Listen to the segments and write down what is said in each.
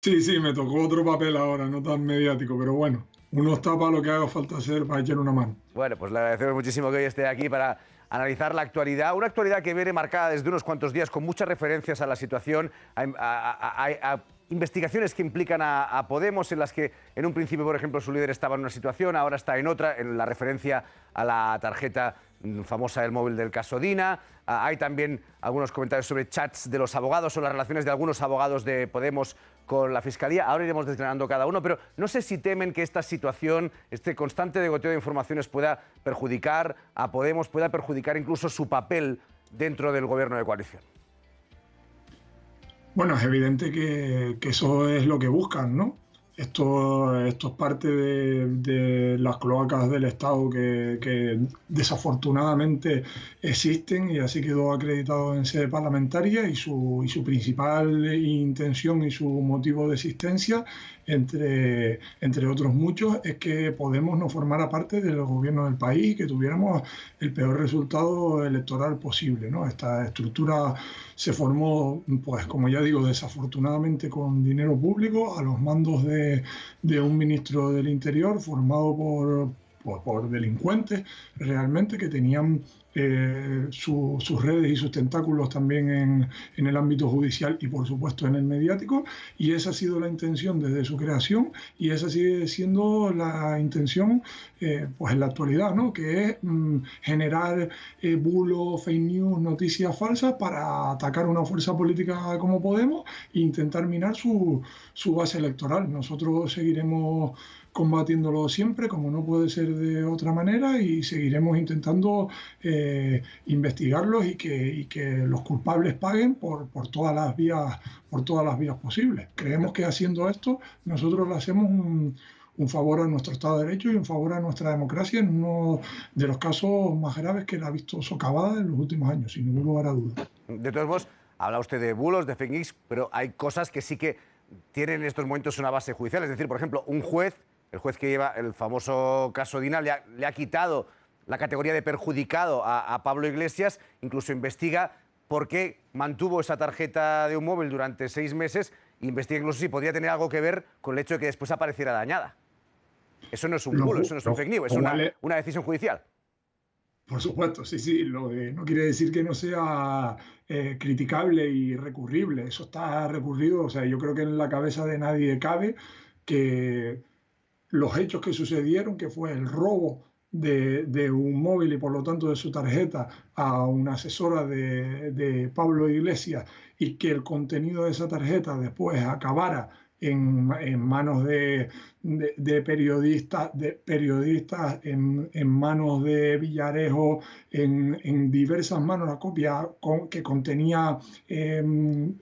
Sí, sí, me tocó otro papel ahora, no tan mediático, pero bueno, uno está para lo que haga falta hacer para echar una mano. Bueno, pues le agradecemos muchísimo que hoy esté aquí para analizar la actualidad. Una actualidad que viene marcada desde unos cuantos días con muchas referencias a la situación, a investigaciones que implican a Podemos, en las que en un principio, por ejemplo, su líder estaba en una situación, ahora está en otra, en la referencia a la tarjeta famosa del móvil del caso Dina. Hay también algunos comentarios sobre chats de los abogados o las relaciones de algunos abogados de Podemos con la Fiscalía. Ahora iremos desgranando cada uno, pero no sé si temen que esta situación, este constante degoteo de informaciones pueda perjudicar a Podemos, pueda perjudicar incluso su papel dentro del gobierno de coalición. Bueno, es evidente que eso es lo que buscan, ¿no? Esto es parte de las cloacas del Estado que desafortunadamente existen y así quedó acreditado en sede parlamentaria y su principal intención y su motivo de existencia, entre otros muchos, es que Podemos no formara parte del gobierno del país y que tuviéramos el peor resultado electoral posible, ¿no? Esta estructura se formó, pues como ya digo, desafortunadamente con dinero público a los mandos de un ministro del Interior formado por delincuentes realmente que tenían sus redes y sus tentáculos también en el ámbito judicial y por supuesto en el mediático, y esa ha sido la intención desde su creación y esa sigue siendo la intención pues en la actualidad, ¿no? Que es generar bulos, fake news, noticias falsas para atacar una fuerza política como Podemos e intentar minar su base electoral. Nosotros seguiremos combatiéndolo siempre, como no puede ser de otra manera, y seguiremos intentando investigarlos y que los culpables paguen por todas las vías posibles. Creemos que haciendo esto nosotros le hacemos un favor a nuestro Estado de Derecho y un favor a nuestra democracia en uno de los casos más graves que la ha visto socavada en los últimos años, sin ningún lugar a dudas. De todos modos, habla usted de bulos, de fake news, pero hay cosas que sí que tienen en estos momentos una base judicial. Es decir, por ejemplo, un juez, el juez que lleva el famoso caso Dina, le ha quitado la categoría de perjudicado a Pablo Iglesias, incluso investiga por qué mantuvo esa tarjeta de un móvil durante 6 meses, investiga incluso si podría tener algo que ver con el hecho de que después apareciera dañada. Eso no es un bulo, eso no es un fake news, es una decisión judicial. Por supuesto, sí, sí, no quiere decir que no sea criticable y recurrible, eso está recurrido, o sea, yo creo que en la cabeza de nadie cabe que los hechos que sucedieron, que fue el robo de un móvil y por lo tanto de su tarjeta a una asesora de Pablo Iglesias, y que el contenido de esa tarjeta después acabara en manos de periodistas en manos de Villarejo, en diversas manos, la copia que contenía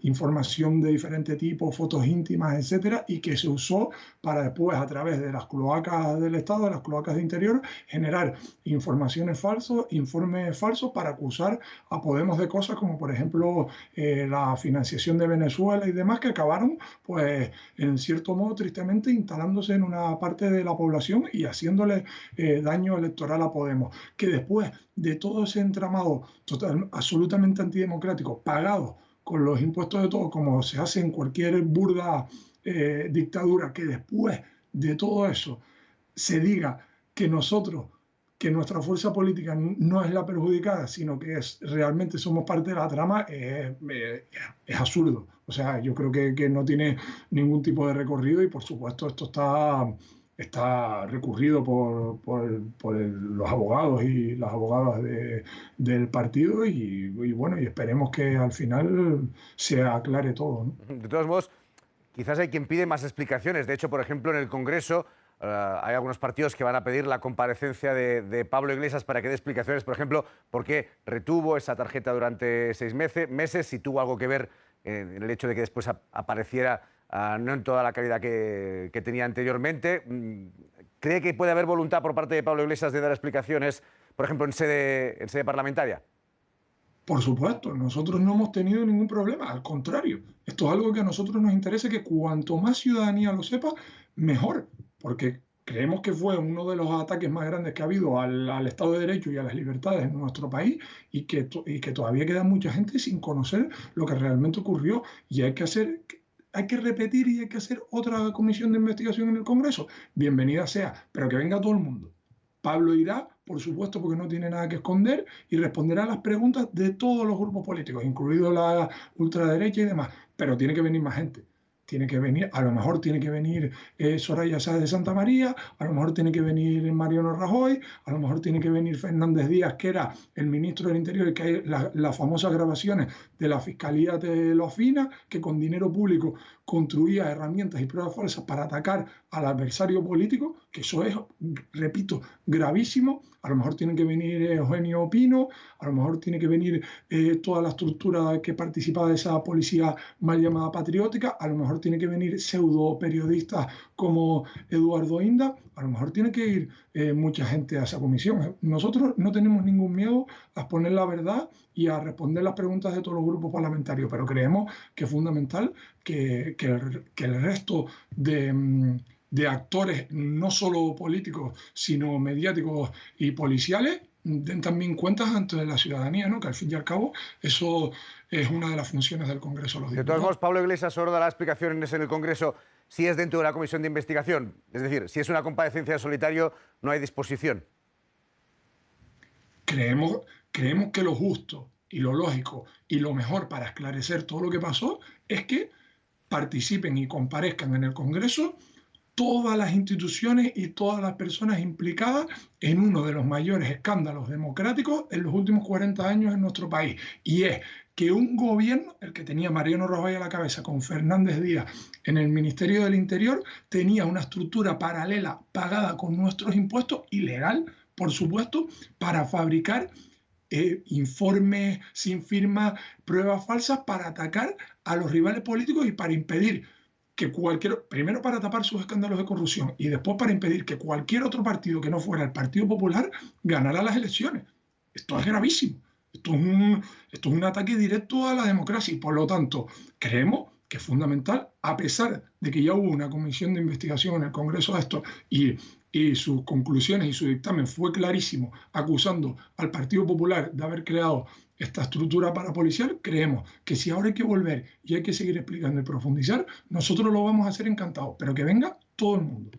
información de diferente tipo, fotos íntimas, etcétera, y que se usó para después, a través de las cloacas del Estado, de las cloacas de Interior, generar informes falsos para acusar a Podemos de cosas como, por ejemplo, la financiación de Venezuela y demás, que acabaron, pues, en cierto modo, tristemente, instalándose en una parte de la población y haciéndole daño electoral a Podemos, que después de todo ese entramado absolutamente antidemocrático, pagado con los impuestos de todos, como se hace en cualquier burda dictadura, que después de todo eso se diga que que nuestra fuerza política no es la perjudicada, sino que realmente somos parte de la trama, es absurdo. O sea, yo creo que no tiene ningún tipo de recorrido y por supuesto esto está recurrido por los abogados y las abogadas del partido y bueno, y esperemos que al final se aclare todo, ¿no? De todos modos, quizás hay quien pide más explicaciones. De hecho, por ejemplo, en el Congreso hay algunos partidos que van a pedir la comparecencia de Pablo Iglesias para que dé explicaciones, por ejemplo, por qué retuvo esa tarjeta durante 6 meses, si tuvo algo que ver en el hecho de que después apareciera no en toda la calidad que tenía anteriormente. ¿Cree que puede haber voluntad por parte de Pablo Iglesias de dar explicaciones, por ejemplo, en sede parlamentaria? Por supuesto, nosotros no hemos tenido ningún problema, al contrario, esto es algo que a nosotros nos interesa, que cuanto más ciudadanía lo sepa, mejor, porque creemos que fue uno de los ataques más grandes que ha habido al Estado de Derecho y a las libertades en nuestro país y que todavía queda mucha gente sin conocer lo que realmente ocurrió y hay hay que repetir y hay que hacer otra comisión de investigación en el Congreso, bienvenida sea, pero que venga todo el mundo. Pablo irá, por supuesto, porque no tiene nada que esconder y responderá a las preguntas de todos los grupos políticos, incluido la ultraderecha y demás, pero tiene que venir más gente. Tiene que venir, a lo mejor tiene que venir Soraya Sáez de Santa María, a lo mejor tiene que venir Mariano Rajoy, a lo mejor tiene que venir Fernández Díaz, que era el ministro del Interior, y que hay las famosas grabaciones de la Fiscalía de la OFINA, que con dinero público construía herramientas y pruebas falsas para atacar al adversario político, que eso es, repito, gravísimo. A lo mejor tiene que venir Eugenio Pino, a lo mejor tiene que venir toda la estructura que participaba de esa policía mal llamada patriótica, a lo mejor tiene que venir pseudo periodistas como Eduardo Inda, a lo mejor tiene que ir mucha gente a esa comisión. Nosotros no tenemos ningún miedo a exponer la verdad y a responder las preguntas de todos los grupos parlamentarios, pero creemos que es fundamental que el resto de actores, no solo políticos, sino mediáticos y policiales, den también cuentas ante la ciudadanía, ¿no? Que al fin y al cabo eso es una de las funciones del Congreso de los De Diputados. todos modos, Pablo Iglesias solo dará explicaciones en el Congreso si es dentro de la comisión de investigación. Es decir, si es una comparecencia de solitario, no hay disposición. Creemos que lo justo y lo lógico y lo mejor para esclarecer todo lo que pasó es que participen y comparezcan en el Congreso todas las instituciones y todas las personas implicadas en uno de los mayores escándalos democráticos en los últimos 40 años en nuestro país. Y es que un gobierno, el que tenía Mariano Rajoy a la cabeza con Fernández Díaz en el Ministerio del Interior, tenía una estructura paralela pagada con nuestros impuestos, ilegal, por supuesto, para fabricar informes sin firma, pruebas falsas para atacar a los rivales políticos y para impedir que primero para tapar sus escándalos de corrupción y después para impedir que cualquier otro partido que no fuera el Partido Popular ganara las elecciones. Esto es gravísimo. Esto es un ataque directo a la democracia y por lo tanto creemos que es fundamental, a pesar de que ya hubo una comisión de investigación en el Congreso de esto y sus conclusiones y su dictamen fue clarísimo, acusando al Partido Popular de haber creado esta estructura parapolicial, creemos que si ahora hay que volver y hay que seguir explicando y profundizar, nosotros lo vamos a hacer encantados, pero que venga todo el mundo.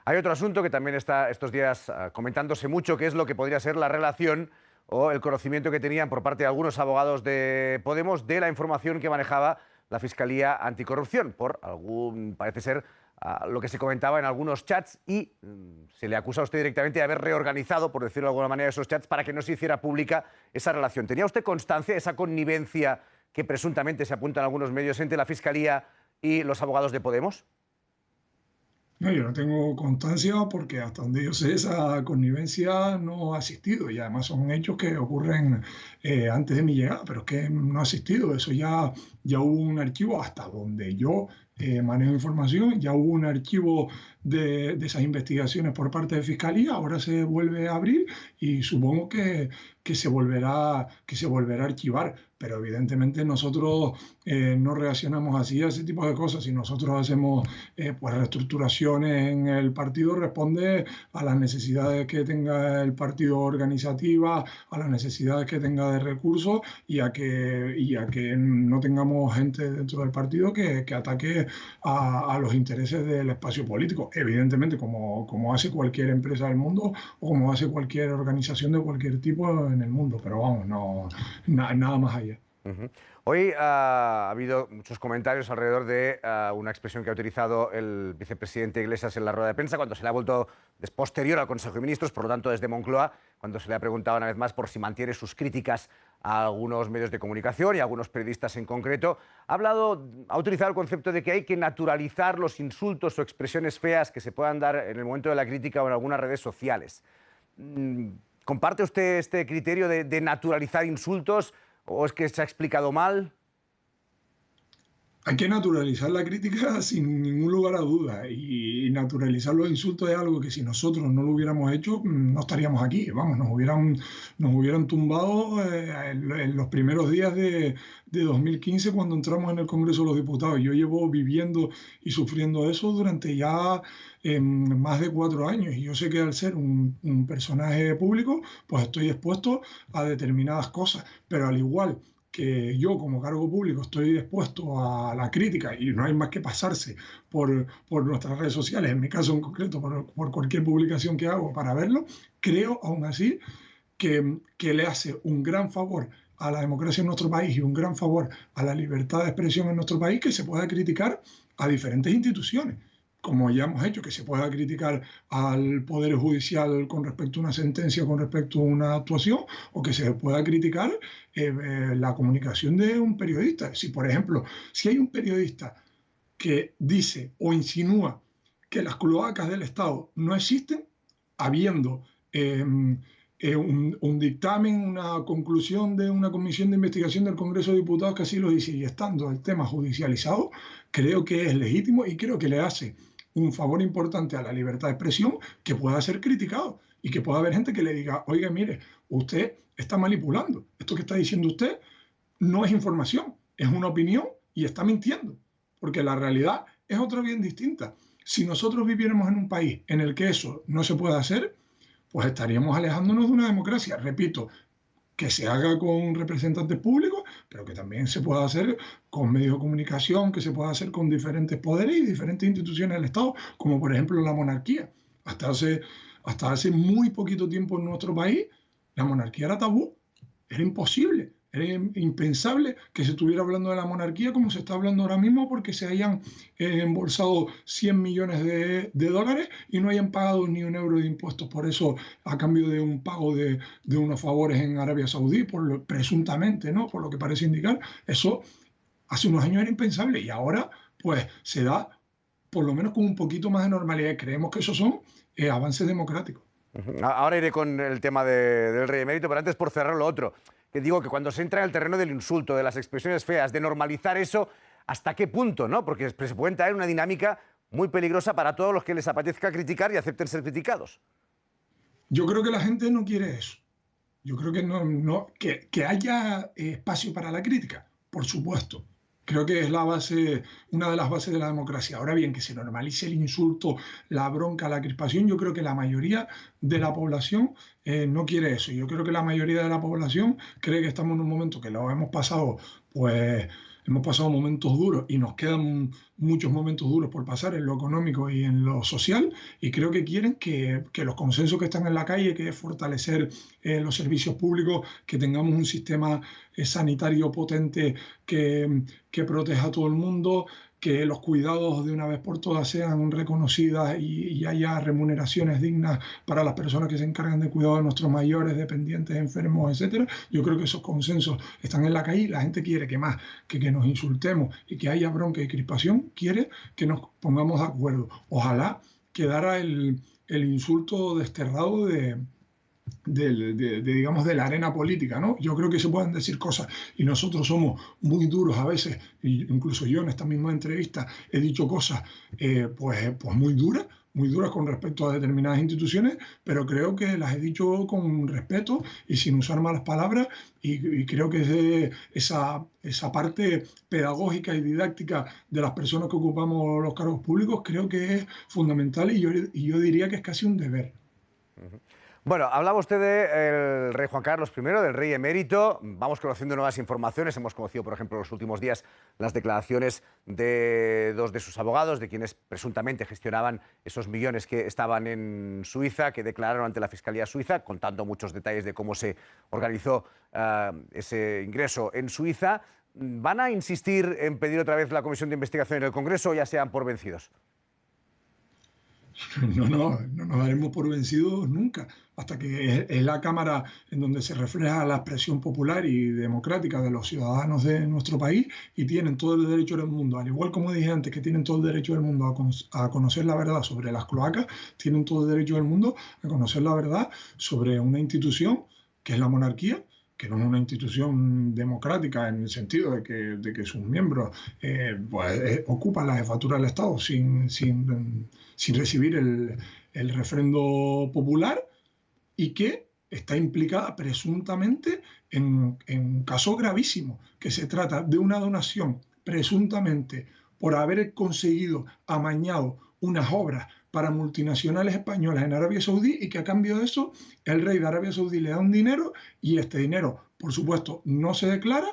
Hay otro asunto que también está estos días comentándose mucho, que es lo que podría ser la relación o el conocimiento que tenían por parte de algunos abogados de Podemos de la información que manejaba la Fiscalía Anticorrupción, por parece ser, lo que se comentaba en algunos chats, y se le acusa a usted directamente de haber reorganizado, por decirlo de alguna manera, esos chats para que no se hiciera pública esa relación. ¿Tenía usted constancia de esa connivencia que presuntamente se apunta en algunos medios entre la Fiscalía y los abogados de Podemos? No, yo no tengo constancia porque hasta donde yo sé esa connivencia no ha existido y además son hechos que ocurren antes de mi llegada, pero es que no ha existido. Eso ya hubo un archivo hasta donde yo manejo información, ya hubo un archivo de esas investigaciones por parte de Fiscalía, ahora se vuelve a abrir y supongo que se volverá a archivar. Pero evidentemente nosotros no reaccionamos así a ese tipo de cosas. Si nosotros hacemos pues reestructuraciones en el partido, responde a las necesidades que tenga el partido organizativa, a las necesidades que tenga de recursos y a que no tengamos gente dentro del partido que ataque a los intereses del espacio político. Evidentemente, como hace cualquier empresa del mundo o como hace cualquier organización de cualquier tipo en el mundo. Pero vamos, nada más allá. Hoy ha habido muchos comentarios alrededor de una expresión que ha utilizado el vicepresidente Iglesias en la rueda de prensa cuando se le ha vuelto posterior al Consejo de Ministros, por lo tanto desde Moncloa, cuando se le ha preguntado una vez más por si mantiene sus críticas a algunos medios de comunicación y a algunos periodistas en concreto. Ha utilizado el concepto de que hay que naturalizar los insultos o expresiones feas que se puedan dar en el momento de la crítica o en algunas redes sociales. ¿Comparte usted este criterio de naturalizar insultos? ¿O es que se ha explicado mal? Hay que naturalizar la crítica sin ningún lugar a dudas y naturalizar los insultos es algo que si nosotros no lo hubiéramos hecho no estaríamos aquí, vamos, nos hubieran tumbado en los primeros días de 2015 cuando entramos en el Congreso de los Diputados. Yo llevo viviendo y sufriendo eso durante ya más de 4 años y yo sé que al ser un personaje público pues estoy expuesto a determinadas cosas, pero al igual que yo como cargo público estoy dispuesto a la crítica y no hay más que pasarse por nuestras redes sociales, en mi caso en concreto, por cualquier publicación que hago para verlo, creo aún así que le hace un gran favor a la democracia en nuestro país y un gran favor a la libertad de expresión en nuestro país que se pueda criticar a diferentes instituciones, como ya hemos hecho, que se pueda criticar al Poder Judicial con respecto a una sentencia, con respecto a una actuación, o que se pueda criticar la comunicación de un periodista. Si, por ejemplo, si hay un periodista que dice o insinúa que las cloacas del Estado no existen, habiendo un dictamen, una conclusión de una comisión de investigación del Congreso de Diputados que así lo dice, y estando el tema judicializado, creo que es legítimo y creo que le hace un favor importante a la libertad de expresión que pueda ser criticado y que pueda haber gente que le diga, oiga, mire, usted está manipulando, esto que está diciendo usted no es información, es una opinión y está mintiendo, porque la realidad es otra bien distinta. Si nosotros viviéramos en un país en el que eso no se puede hacer, pues estaríamos alejándonos de una democracia, repito, que se haga con representantes públicos, pero que también se pueda hacer con medios de comunicación, que se pueda hacer con diferentes poderes y diferentes instituciones del Estado, como por ejemplo la monarquía. Hasta hace muy poquito tiempo en nuestro país, la monarquía era tabú, era imposible. Era impensable que se estuviera hablando de la monarquía como se está hablando ahora mismo porque se hayan embolsado 100 millones de dólares y no hayan pagado ni un euro de impuestos por eso a cambio de un pago de unos favores en Arabia Saudí, presuntamente, ¿no? Por lo que parece indicar. Eso hace unos años era impensable y ahora pues se da por lo menos con un poquito más de normalidad. Creemos que esos son avances democráticos. Ahora iré con el tema del rey emérito, pero antes por cerrar lo otro. Que digo que cuando se entra en el terreno del insulto, de las expresiones feas, de normalizar eso, ¿hasta qué punto, no? Porque se puede entrar en una dinámica muy peligrosa para todos los que les apetezca criticar y acepten ser criticados. Yo creo que la gente no quiere eso. Yo creo que que haya espacio para la crítica, por supuesto. Creo que es la base, una de las bases de la democracia. Ahora bien, que se normalice el insulto, la bronca, la crispación, yo creo que la mayoría de la población no quiere eso. Yo creo que la mayoría de la población cree que estamos en un momento que lo hemos pasado, pues hemos pasado momentos duros y nos quedan muchos momentos duros por pasar en lo económico y en lo social, y creo que quieren que los consensos que están en la calle, que es fortalecer los servicios públicos, que tengamos un sistema sanitario potente que proteja a todo el mundo, que los cuidados de una vez por todas sean reconocidas y haya remuneraciones dignas para las personas que se encargan de cuidado de nuestros mayores, dependientes, enfermos, etcétera. Yo creo que esos consensos están en la calle y la gente quiere que más que nos insultemos y que haya bronca y crispación, quiere que nos pongamos de acuerdo. Ojalá quedara el insulto desterrado digamos, de la arena política, ¿no? Yo creo que se pueden decir cosas y nosotros somos muy duros a veces, incluso yo en esta misma entrevista he dicho cosas pues muy duras con respecto a determinadas instituciones, pero creo que las he dicho con respeto y sin usar malas palabras y creo que esa parte pedagógica y didáctica de las personas que ocupamos los cargos públicos creo que es fundamental y yo diría que es casi un deber. Bueno, hablaba usted del rey Juan Carlos I, del rey emérito. Vamos conociendo nuevas informaciones. Hemos conocido, por ejemplo, en los últimos días las declaraciones de dos de sus abogados, de quienes presuntamente gestionaban esos millones que estaban en Suiza, que declararon ante la Fiscalía Suiza, contando muchos detalles de cómo se organizó ese ingreso en Suiza. ¿Van a insistir en pedir otra vez la comisión de investigación en el Congreso o ya sean por vencidos? No nos daremos por vencidos nunca, hasta que es la Cámara en donde se refleja la expresión popular y democrática de los ciudadanos de nuestro país y tienen todo el derecho del mundo, al igual como dije antes que tienen todo el derecho del mundo a conocer la verdad sobre las cloacas, tienen todo el derecho del mundo a conocer la verdad sobre una institución que es la monarquía, que no es una institución democrática en el sentido de que sus miembros ocupan la jefatura del Estado sin recibir el refrendo popular y que está implicada presuntamente en un caso gravísimo, que se trata de una donación presuntamente por haber conseguido amañado unas obras para multinacionales españolas en Arabia Saudí y que a cambio de eso el rey de Arabia Saudí le da un dinero y este dinero, por supuesto, no se declara,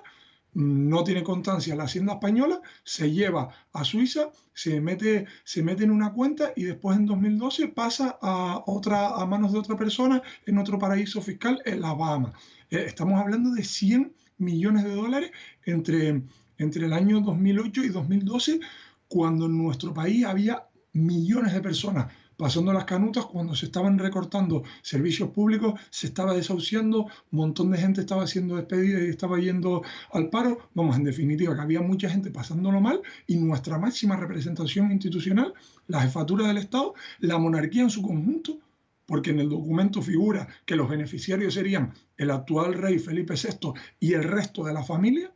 no tiene constancia la Hacienda española, se lleva a Suiza, se mete en una cuenta y después en 2012 pasa a manos de otra persona en otro paraíso fiscal en las Bahamas. Estamos hablando de 100 millones de dólares entre el año 2008 y 2012, cuando en nuestro país había millones de personas pasando las canutas, cuando se estaban recortando servicios públicos, se estaba desahuciando, un montón de gente estaba siendo despedida y estaba yendo al paro. Vamos, en definitiva, que había mucha gente pasándolo mal, y nuestra máxima representación institucional, la jefatura del Estado, la monarquía en su conjunto, porque en el documento figura que los beneficiarios serían el actual rey Felipe VI y el resto de la familia,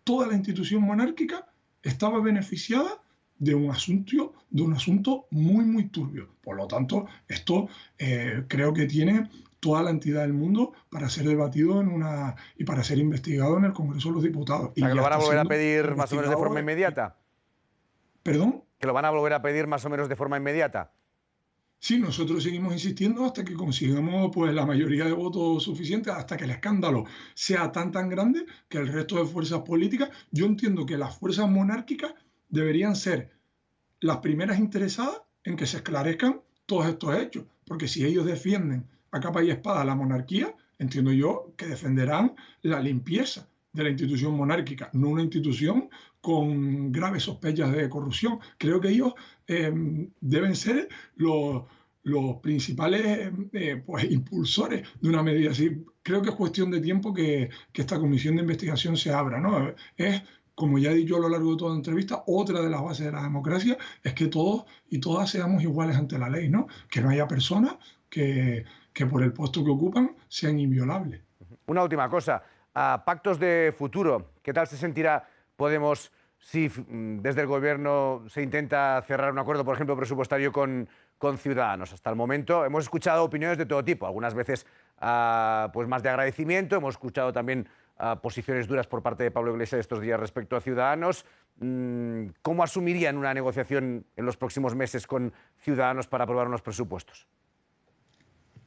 toda la institución monárquica estaba beneficiada de un asunto muy, muy turbio. Por lo tanto, esto creo que tiene toda la entidad del mundo para ser debatido y para ser investigado en el Congreso de los Diputados. O sea, que lo van a volver a pedir más o menos de forma investigado. inmediata. ¿Perdón? Que lo van a volver a pedir más o menos de forma inmediata. Sí, nosotros seguimos insistiendo hasta que consigamos pues, la mayoría de votos suficientes, hasta que el escándalo sea tan grande que el resto de fuerzas políticas, yo entiendo que las fuerzas monárquicas deberían ser las primeras interesadas en que se esclarezcan todos estos hechos, porque si ellos defienden a capa y espada la monarquía, entiendo yo que defenderán la limpieza de la institución monárquica, no una institución con graves sospechas de corrupción. Creo que ellos deben ser los principales pues, impulsores de una medida así. Creo que es cuestión de tiempo que esta comisión de investigación se abra, ¿no? Como ya he dicho a lo largo de toda la entrevista, otra de las bases de la democracia es que todos y todas seamos iguales ante la ley, ¿no? Que no haya personas que por el puesto que ocupan sean inviolables. Una última cosa, pactos de futuro. ¿Qué tal se sentirá Podemos si desde el Gobierno se intenta cerrar un acuerdo, por ejemplo, presupuestario con Ciudadanos? Hasta el momento hemos escuchado opiniones de todo tipo, algunas veces pues más de agradecimiento, hemos escuchado también posiciones duras por parte de Pablo Iglesias estos días respecto a Ciudadanos. ¿Cómo asumirían una negociación en los próximos meses con Ciudadanos para aprobar unos presupuestos?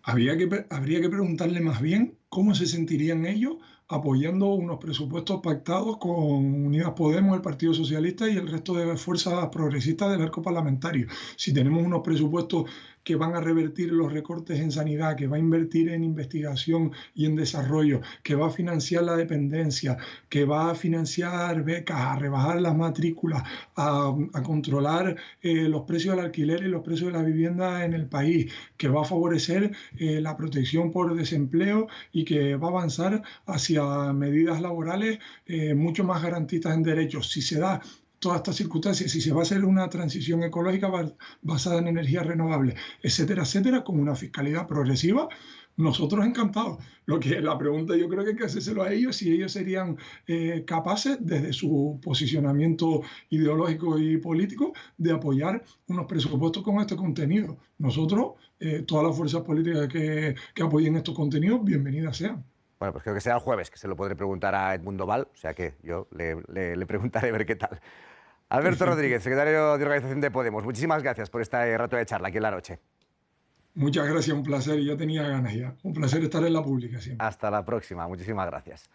Habría que preguntarle más bien cómo se sentirían ellos apoyando unos presupuestos pactados con Unidas Podemos, el Partido Socialista y el resto de fuerzas progresistas del arco parlamentario. Si tenemos unos presupuestos que van a revertir los recortes en sanidad, que va a invertir en investigación y en desarrollo, que va a financiar la dependencia, que va a financiar becas, a rebajar las matrículas, a controlar los precios del alquiler y los precios de la vivienda en el país, que va a favorecer la protección por desempleo y que va a avanzar hacia medidas laborales mucho más garantistas en derechos. Si se da todas estas circunstancias, si se va a hacer una transición ecológica basada en energías renovables, etcétera, etcétera, con una fiscalidad progresiva, nosotros encantados. La pregunta yo creo que hay que hacérselo a ellos, si ellos serían capaces, desde su posicionamiento ideológico y político, de apoyar unos presupuestos con este contenido. Nosotros, todas las fuerzas políticas que apoyen estos contenidos, bienvenidas sean. Bueno, pues creo que será el jueves, que se lo podré preguntar a Edmundo Val, o sea que yo le preguntaré a ver qué tal. Alberto Rodríguez, secretario de Organización de Podemos, muchísimas gracias por este rato de charla aquí en La Noche. Muchas gracias, un placer, y ya tenía ganas ya. Un placer estar en la pública siempre. Hasta la próxima, muchísimas gracias.